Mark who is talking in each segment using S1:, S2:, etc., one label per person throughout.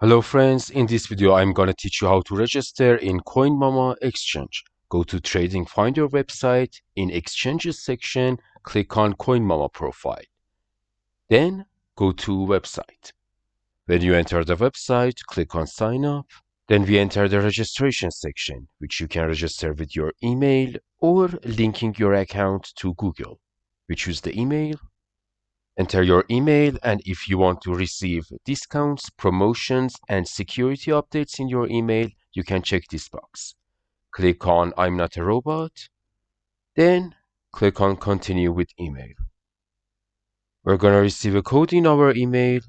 S1: Hello friends, in this video I'm gonna teach you how to register in Coinmama Exchange. Go to TradingFinder website, in Exchanges section, click on Coinmama profile. Then go to website. When you enter the website, click on sign up. Then we enter the registration section, which you can register with your email or linking your account to Google. We choose the email. Enter your email, and if you want to receive discounts, promotions, and security updates in your email, you can check this box. Click on I'm not a robot, then click on continue with email. We're going to receive a code in our email.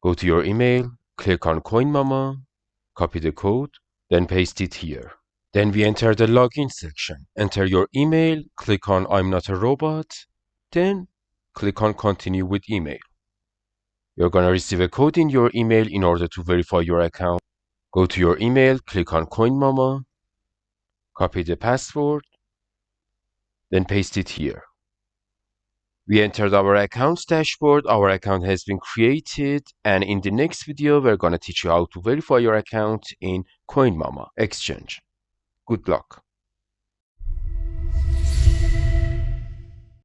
S1: Go to your email, click on Coinmama, copy the code, then paste it here. Then we enter the login section. Enter your email, click on I'm not a robot, then click on continue with email. You're going to receive a code in your email in order to verify your account. Go to your email, click on Coinmama, copy the password, then paste it here. We entered our account's dashboard. Our account has been created, and in the next video, we're going to teach you how to verify your account in Coinmama Exchange. Good luck.